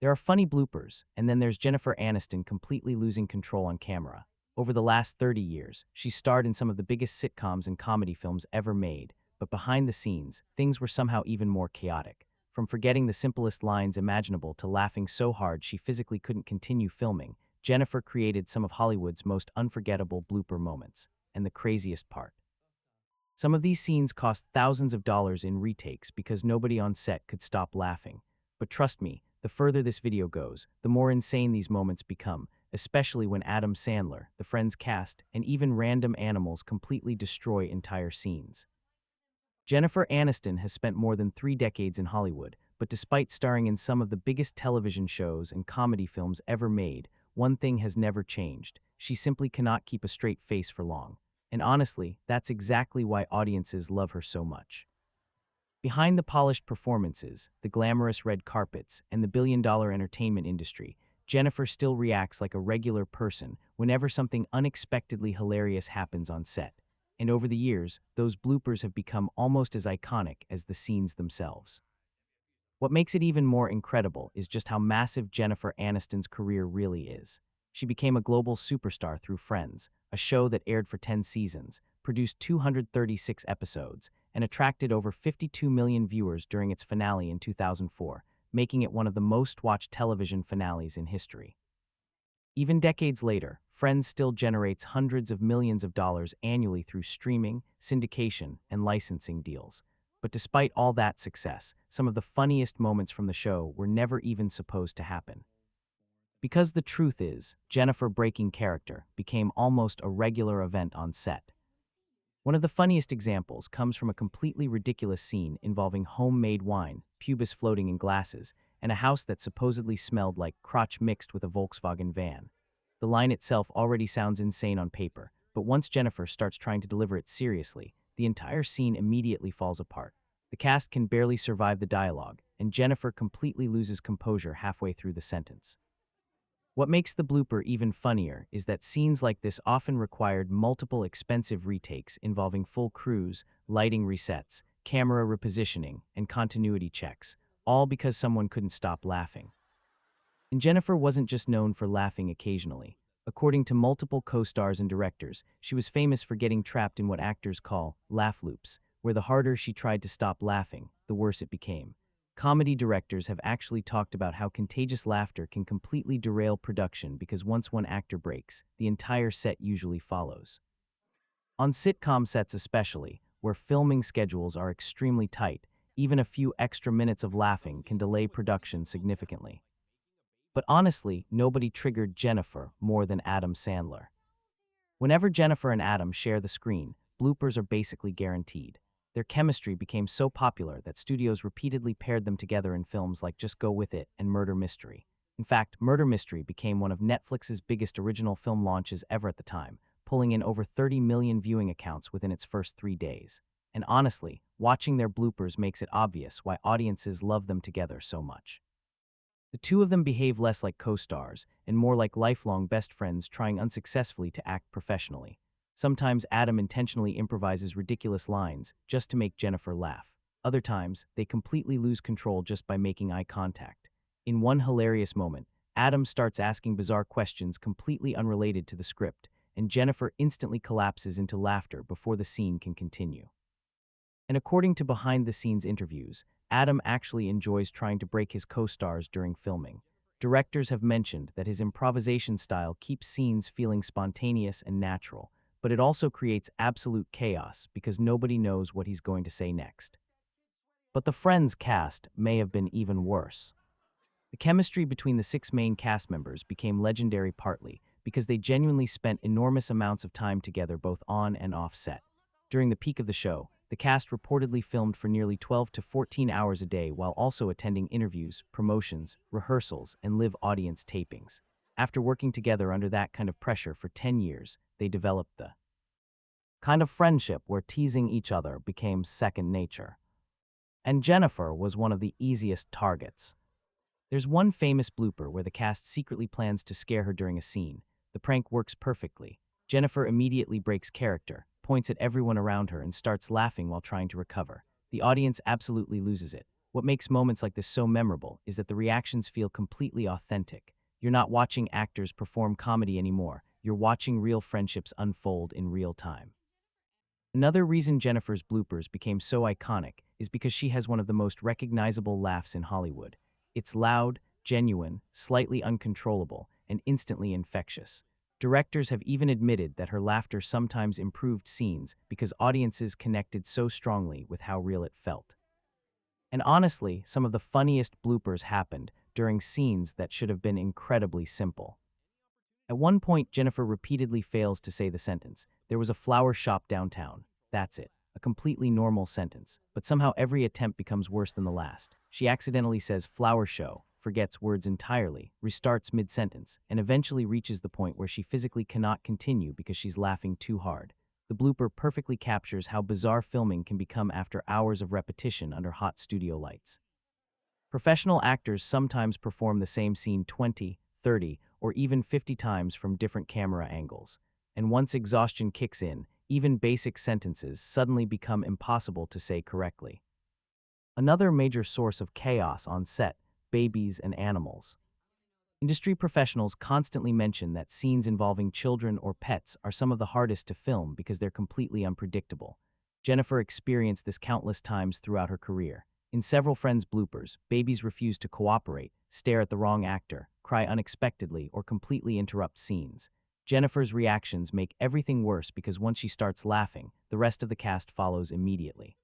There are funny bloopers, and then there's Jennifer Aniston completely losing control on camera. Over the last 30 years, she starred in some of the biggest sitcoms and comedy films ever made, but behind the scenes, things were somehow even more chaotic. From forgetting the simplest lines imaginable to laughing so hard she physically couldn't continue filming, Jennifer created some of Hollywood's most unforgettable blooper moments. And the craziest part, some of these scenes cost thousands of dollars in retakes because nobody on set could stop laughing. But trust me, the further this video goes, the more insane these moments become, especially when Adam Sandler, the Friends cast, and even random animals completely destroy entire scenes. Jennifer Aniston has spent more than 3 decades in Hollywood, but despite starring in some of the biggest television shows and comedy films ever made, one thing has never changed. She simply cannot keep a straight face for long. And honestly, that's exactly why audiences love her so much. Behind the polished performances, the glamorous red carpets, and the billion-dollar entertainment industry, Jennifer still reacts like a regular person whenever something unexpectedly hilarious happens on set. And over the years, those bloopers have become almost as iconic as the scenes themselves. What makes it even more incredible is just how massive Jennifer Aniston's career really is. She became a global superstar through Friends, a show that aired for 10 seasons, produced 236 episodes, and attracted over 52 million viewers during its finale in 2004, making it one of the most-watched television finales in history. Even decades later, Friends still generates hundreds of millions of dollars annually through streaming, syndication, and licensing deals. But despite all that success, some of the funniest moments from the show were never even supposed to happen. Because the truth is, Jennifer breaking character became almost a regular event on set. One of the funniest examples comes from a completely ridiculous scene involving homemade wine, pubis floating in glasses, and a house that supposedly smelled like crotch mixed with a Volkswagen van. The line itself already sounds insane on paper, but once Jennifer starts trying to deliver it seriously, the entire scene immediately falls apart. The cast can barely survive the dialogue, and Jennifer completely loses composure halfway through the sentence. What makes the blooper even funnier is that scenes like this often required multiple expensive retakes involving full crews, lighting resets, camera repositioning, and continuity checks, all because someone couldn't stop laughing. And Jennifer wasn't just known for laughing occasionally. According to multiple co-stars and directors, she was famous for getting trapped in what actors call laugh loops, where the harder she tried to stop laughing, the worse it became. Comedy directors have actually talked about how contagious laughter can completely derail production because once one actor breaks, the entire set usually follows. On sitcom sets especially, where filming schedules are extremely tight, even a few extra minutes of laughing can delay production significantly. But honestly, nobody triggered Jennifer more than Adam Sandler. Whenever Jennifer and Adam share the screen, bloopers are basically guaranteed. Their chemistry became so popular that studios repeatedly paired them together in films like Just Go With It and Murder Mystery. In fact, Murder Mystery became one of Netflix's biggest original film launches ever at the time, pulling in over 30 million viewing accounts within its first 3 days. And honestly, watching their bloopers makes it obvious why audiences love them together so much. The two of them behave less like co-stars and more like lifelong best friends trying unsuccessfully to act professionally. Sometimes Adam intentionally improvises ridiculous lines just to make Jennifer laugh. Other times, they completely lose control just by making eye contact. In one hilarious moment, Adam starts asking bizarre questions completely unrelated to the script, and Jennifer instantly collapses into laughter before the scene can continue. And according to behind-the-scenes interviews, Adam actually enjoys trying to break his co-stars during filming. Directors have mentioned that his improvisation style keeps scenes feeling spontaneous and natural, but it also creates absolute chaos because nobody knows what he's going to say next. But the Friends cast may have been even worse. The chemistry between the 6 main cast members became legendary partly because they genuinely spent enormous amounts of time together both on and off set. During the peak of the show, the cast reportedly filmed for nearly 12 to 14 hours a day while also attending interviews, promotions, rehearsals, and live audience tapings. After working together under that kind of pressure for 10 years, they developed the kind of friendship where teasing each other became second nature. And Jennifer was one of the easiest targets. There's one famous blooper where the cast secretly plans to scare her during a scene. The prank works perfectly. Jennifer immediately breaks character, points at everyone around her, and starts laughing while trying to recover. The audience absolutely loses it. What makes moments like this so memorable is that the reactions feel completely authentic. You're not watching actors perform comedy anymore. You're watching real friendships unfold in real time. Another reason Jennifer's bloopers became so iconic is because she has one of the most recognizable laughs in Hollywood. It's loud, genuine, slightly uncontrollable, and instantly infectious. Directors have even admitted that her laughter sometimes improved scenes because audiences connected so strongly with how real it felt. And honestly, some of the funniest bloopers happened during scenes that should have been incredibly simple. At one point, Jennifer repeatedly fails to say the sentence, "There was a flower shop downtown." That's it. A completely normal sentence. But somehow every attempt becomes worse than the last. She accidentally says flower show, forgets words entirely, restarts mid-sentence, and eventually reaches the point where she physically cannot continue because she's laughing too hard. The blooper perfectly captures how bizarre filming can become after hours of repetition under hot studio lights. Professional actors sometimes perform the same scene 20, 30, or even 50 times from different camera angles. And once exhaustion kicks in, even basic sentences suddenly become impossible to say correctly. Another major source of chaos on set: babies and animals. Industry professionals constantly mention that scenes involving children or pets are some of the hardest to film because they're completely unpredictable. Jennifer experienced this countless times throughout her career. In several Friends bloopers, babies refuse to cooperate, stare at the wrong actor, cry unexpectedly, or completely interrupt scenes. Jennifer's reactions make everything worse because once she starts laughing, the rest of the cast follows immediately.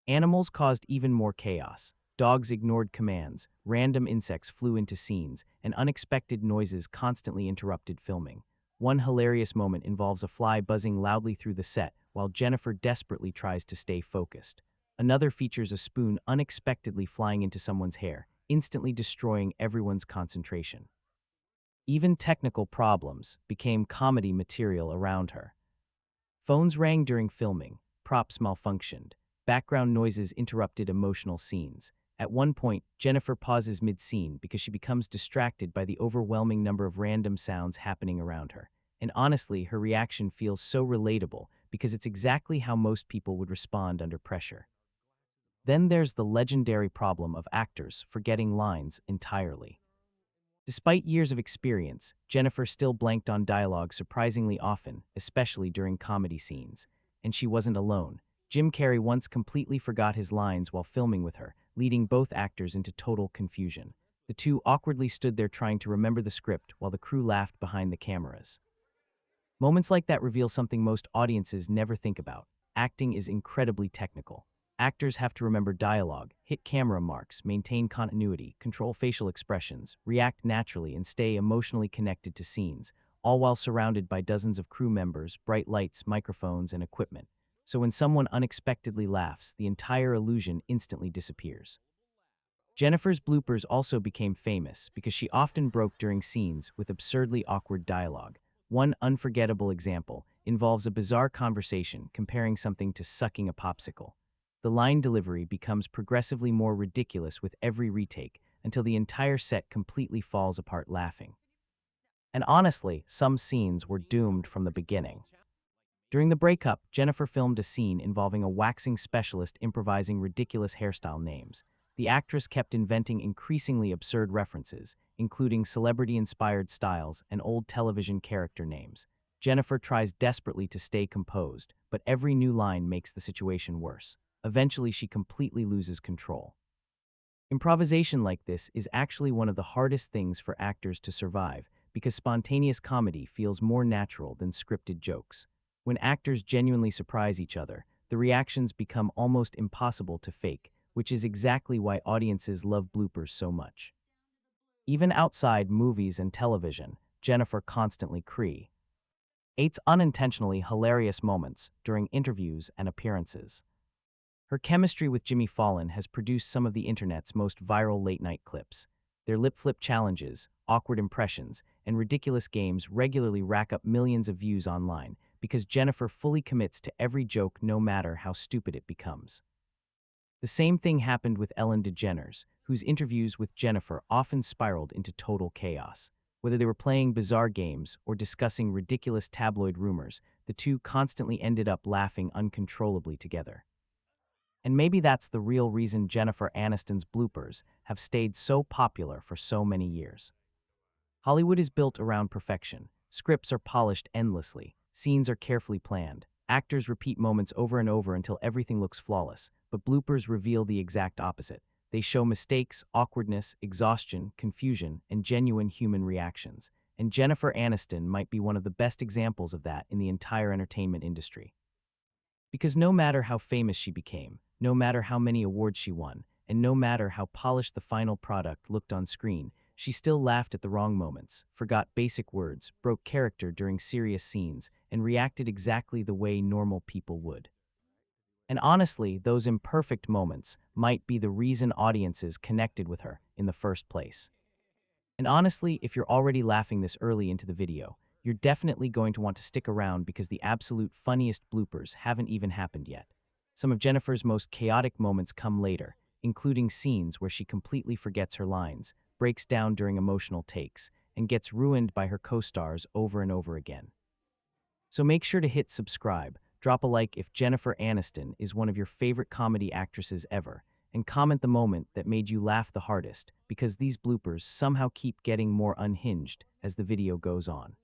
Animals caused even more chaos. Dogs ignored commands, random insects flew into scenes, and unexpected noises constantly interrupted filming. One hilarious moment involves a fly buzzing loudly through the set while Jennifer desperately tries to stay focused. Another features a spoon unexpectedly flying into someone's hair, instantly destroying everyone's concentration. Even technical problems became comedy material around her. Phones rang during filming, props malfunctioned, background noises interrupted emotional scenes. At one point, Jennifer pauses mid-scene because she becomes distracted by the overwhelming number of random sounds happening around her. And honestly, her reaction feels so relatable because it's exactly how most people would respond under pressure. Then there's the legendary problem of actors forgetting lines entirely. Despite years of experience, Jennifer still blanked on dialogue surprisingly often, especially during comedy scenes. And she wasn't alone. Jim Carrey once completely forgot his lines while filming with her, leading both actors into total confusion. The two awkwardly stood there trying to remember the script while the crew laughed behind the cameras. Moments like that reveal something most audiences never think about. Acting is incredibly technical. Actors have to remember dialogue, hit camera marks, maintain continuity, control facial expressions, react naturally, and stay emotionally connected to scenes, all while surrounded by dozens of crew members, bright lights, microphones, and equipment. So when someone unexpectedly laughs, the entire illusion instantly disappears. Jennifer's bloopers also became famous because she often broke during scenes with absurdly awkward dialogue. One unforgettable example involves a bizarre conversation comparing something to sucking a popsicle. The line delivery becomes progressively more ridiculous with every retake until the entire set completely falls apart laughing. And honestly, some scenes were doomed from the beginning. During the breakup, Jennifer filmed a scene involving a waxing specialist improvising ridiculous hairstyle names. The actress kept inventing increasingly absurd references, including celebrity-inspired styles and old television character names. Jennifer tries desperately to stay composed, but every new line makes the situation worse. Eventually, she completely loses control. Improvisation like this is actually one of the hardest things for actors to survive because spontaneous comedy feels more natural than scripted jokes. When actors genuinely surprise each other, the reactions become almost impossible to fake, which is exactly why audiences love bloopers so much. Even outside movies and television, Jennifer constantly creates unintentionally hilarious moments during interviews and appearances. Her chemistry with Jimmy Fallon has produced some of the internet's most viral late-night clips. Their lip flip challenges, awkward impressions, and ridiculous games regularly rack up millions of views online because Jennifer fully commits to every joke no matter how stupid it becomes. The same thing happened with Ellen DeGeneres, whose interviews with Jennifer often spiraled into total chaos. Whether they were playing bizarre games or discussing ridiculous tabloid rumors, the two constantly ended up laughing uncontrollably together. And maybe that's the real reason Jennifer Aniston's bloopers have stayed so popular for so many years. Hollywood is built around perfection. Scripts are polished endlessly. Scenes are carefully planned. Actors repeat moments over and over until everything looks flawless. But bloopers reveal the exact opposite. They show mistakes, awkwardness, exhaustion, confusion, and genuine human reactions. And Jennifer Aniston might be one of the best examples of that in the entire entertainment industry. Because no matter how famous she became, no matter how many awards she won, and no matter how polished the final product looked on screen, she still laughed at the wrong moments, forgot basic words, broke character during serious scenes, and reacted exactly the way normal people would. And honestly, those imperfect moments might be the reason audiences connected with her in the first place. And honestly, if you're already laughing this early into the video, you're definitely going to want to stick around because the absolute funniest bloopers haven't even happened yet. Some of Jennifer's most chaotic moments come later, including scenes where she completely forgets her lines, breaks down during emotional takes, and gets ruined by her co-stars over and over again. So make sure to hit subscribe, drop a like if Jennifer Aniston is one of your favorite comedy actresses ever, and comment the moment that made you laugh the hardest, because these bloopers somehow keep getting more unhinged as the video goes on.